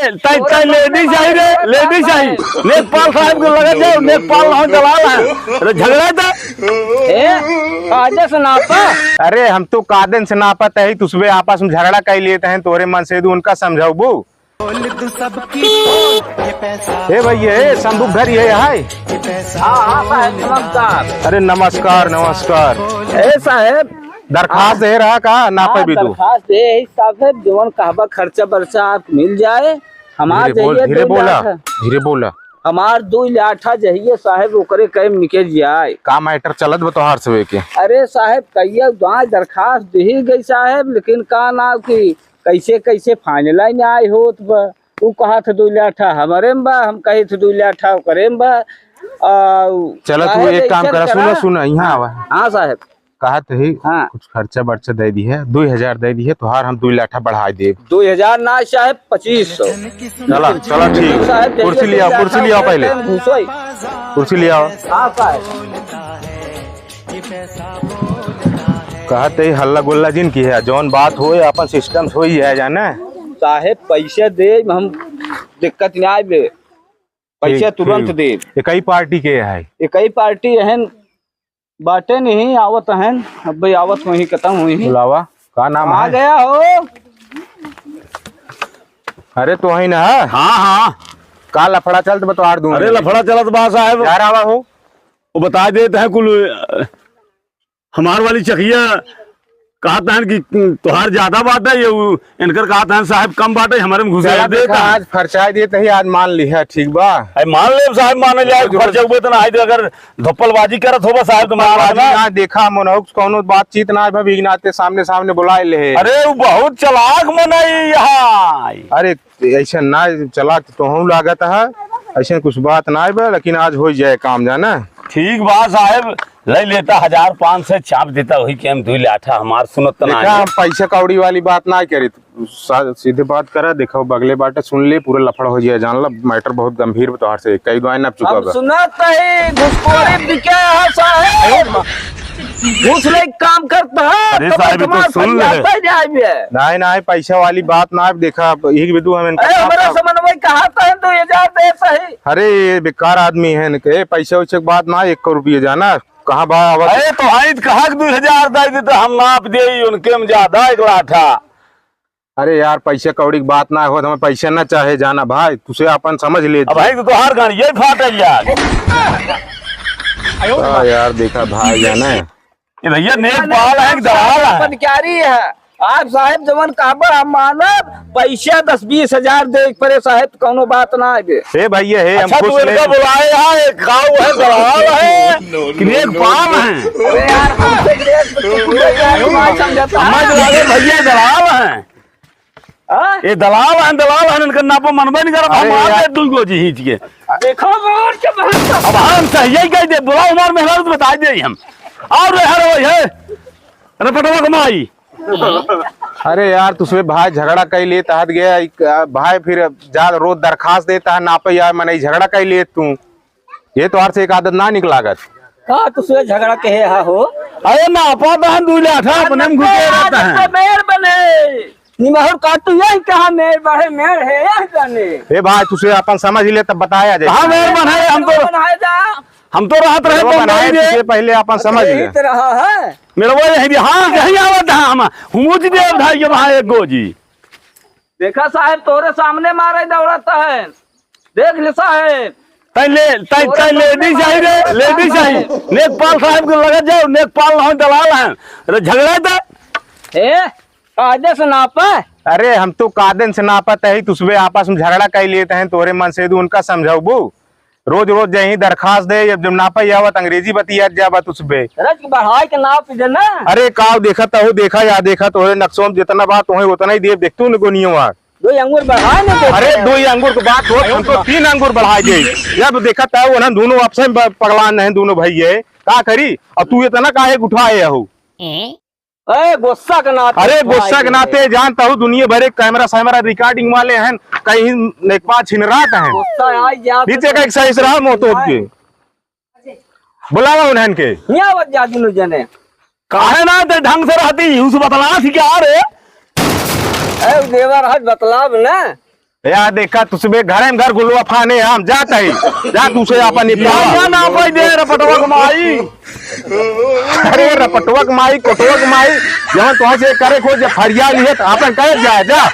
Ladies आई रे, ladies आई लेखपाल साहब को लगा जाओ, लेखपाल ना दलाल है अरे झगड़ा था कायदे से नापा। अरे हम तो कादन से नापत है तुसबे आपस में झगड़ा कर लेते हैं तोरे मन से उनका समझाओ बू। हे भैया शंभू घर ये है। नमस्कार। अरे नमस्कार नमस्कार। साहब दरखास्त दे रहा का नापे भी तू दरखास्त दे साहब जीवन कहबा खर्चा बर्चा आप मिल जाए हमार धीरे बोला धीरे बोला। हमार 2 लाठा जहिए साहब ओकरे कहे निकल जाए का मैटर चलत बतोहार से के। अरे साहब कहिए गाँव दरखास्त दी गई साहब लेकिन का नाम की कैसे कैसे फाइनल नहीं आए होत बा। तू कहा था 2 लाठा हमारे में बा, हम कहे थे 2 लाठा ओकरे में बा। चलो तू एक काम करा सुना सुना यहाँ आवा। हाँ साहब कहा तो ही हाँ। कुछ खर्चा बर्चा दे दी है 2000 दे दी है तुहार हम 2 लाठा बढ़ा दे 2000 ना साहब 2500। चला चला ठीक है। कुर्सी ले आओ पहले कुर्सी ले आओ। कहते हल्ला गुल्ला जिन की है जौन बात हो अपन सिस्टम हो ही है जाना साहेब पैसे दे हम दिक्कत नहीं आए पैसे तुरंत दे। एक ही पार्टी के है एक ही पार्टी एहन बाटे नहीं आवत हैं अब भाई आवत वही खत्म हुई बुलावा का नाम आ है। गया हो। अरे तो वही ना है। हाँ हाँ का लफड़ा चल तो बतवार दूं। अरे लफड़ा चला तो बा साहब यार आवा हो वो बता देते हैं कुल हमार वाली चकिया कहता है कि तुहार ज्यादा बात है ये इनकर कहता है साहब कम बात है हमारे में घुसा देता आज खर्चा देते ही आज मान लिया ठीक बा। मान ले साहब मान जाए खर्चा हुए तो ना अगर धप्पलबाजी करत होगा साहब तुम्हारा ना देखा मनोज कोनो बातचीत ना भीगनाते सामने सामने बुलाए ले। अरे वो बहुत चलाक मनाई यहाँ। अरे ऐसा ना चला तो लागत है ऐसा कुछ बात ना है लेकिन आज हो जाए काम जाना। ठीक बात साहब ले लेता 1500 छाप देता वही के हम 2 लाठा हमार सुनत ना हम पैसा कौड़ी वाली बात ना करी सीधे बात करा देखो बगले बाटे सुन ले पूरा लफड़ा हो जाए जान ला मैटर बहुत गंभीर तोहार से कई दुआएं ना चुका बा। सुनत है घुसखोरी बिके है साहब घूस ले काम करता है। अरे साहब तो सुन ले नहीं नहीं पैसा वाली बात ना देखा एक बिदु हम हमारा समन्वय कहा था 2000 दे सही। अरे ये बेकार आदमी है इनके पैसा वैसे की बात ना 1 रुपये जाना कहाँ बा। अरे तो हाई कहा 2000 दे दी तो हम नाप दे उनके में ज्यादा 1 लाठा। अरे यार पैसे कौड़ी की बात ना हो हमें पैसा ना चाहे जाना भाई तुझे अपन समझ ले भाई तो हर गाड़ी यही फाटल यार देखा भाई जाना भैया नेपाल है दलाल है बनकारी है आप साहब जवन काबर हम मानब पैसा 10-20 हजार दे परे साहब कोनो बात ना है। हे भैया हे अच्छा तू इनका बुलाए यहाँ एक गाँव है दलाल है कि नेपाल है। अरे यार हमसे भैया दलाल है ये दलाल है इनका नापो मनबे नहीं कर तुमको जी हिंच के देखो अब हम सही कह दे बुला उमर मेहनत बता दे हम और है पटवा कमाई। अरे यार तुझे भाई झगड़ा कई ले तहत गया भाई फिर ज्यादा रोज दरखास्त देता है नापे यार मैंने झगड़ा कई ले तू ये तो से एक आदत ना निकलागत का तुझे झगड़ा कहे हो। अरे नापा तो 2 लाठा अपने में घुसे रहता है मेर बने निमहर काटू यही कहा मेर बढ़े मेर है यही जाने। हे भाई तुझे अपन समझ ले तब बताया जाए। हाँ मेर बनाए हम तो राहत रहे तुझे पहले अपन समझ ले रहा है मेरा वो यही हाँ कहीं आवत है हम हुमुच दे भाई के वहां एक गोजी देखा साहब तोरे सामने मारे दौड़ता है देख ले साहब लेडीज आई रे लेडीज आई नेकपाल साहब को लगा जाओ नेकपाल ना दलाल है अरे झगड़ा था कायदे से नापा। अरे हम तो कादन से नापत है तुझे आपस में झगड़ा कर लेते हैं तोरे मन से उनका समझाओ बू रोज रोज यही दरखास्त दे जब नापा आवत अंग्रेजी बतिया जावत उसपे बढ़ाई के नाप देना। अरे काव देखा तो देखा या देखा तो नक्शों में जितना बात हो उतना ही देव देखतू न गोनियो 2 अंगूर बढ़ाए ना। अरे 2 अंगूर की बात हो हम तो 3 अंगूर बढ़ाए दे जब देखा था वो ना दोनों आपसे पगलान है दोनों भैया का करी और तू इतना काहे उठाए हो। गुस्सा के नाते अरे गुस्सा के नाते जानता हूँ दुनिया भरे कैमरा सैमरा रिकॉर्डिंग वाले हैं कहीं नेकपा छिन रहा है नीचे का एक सही रहा मोतो के बुलावा उन्हें के यहाँ जादू जने काहे ना ते ढंग से रहती उस बतला थी क्या रे देवर हज बतलाव ना यार देखा तुझे घर में घर गुलवा फाने हम जाता ही जा तुझे अपन क्या ना कोई दे रपटवा कमाई अरे रपटवक माई कोटवक माई जहाँ तुहाँ से करे खोज फरिया लिए तो अपन कहे जाए जा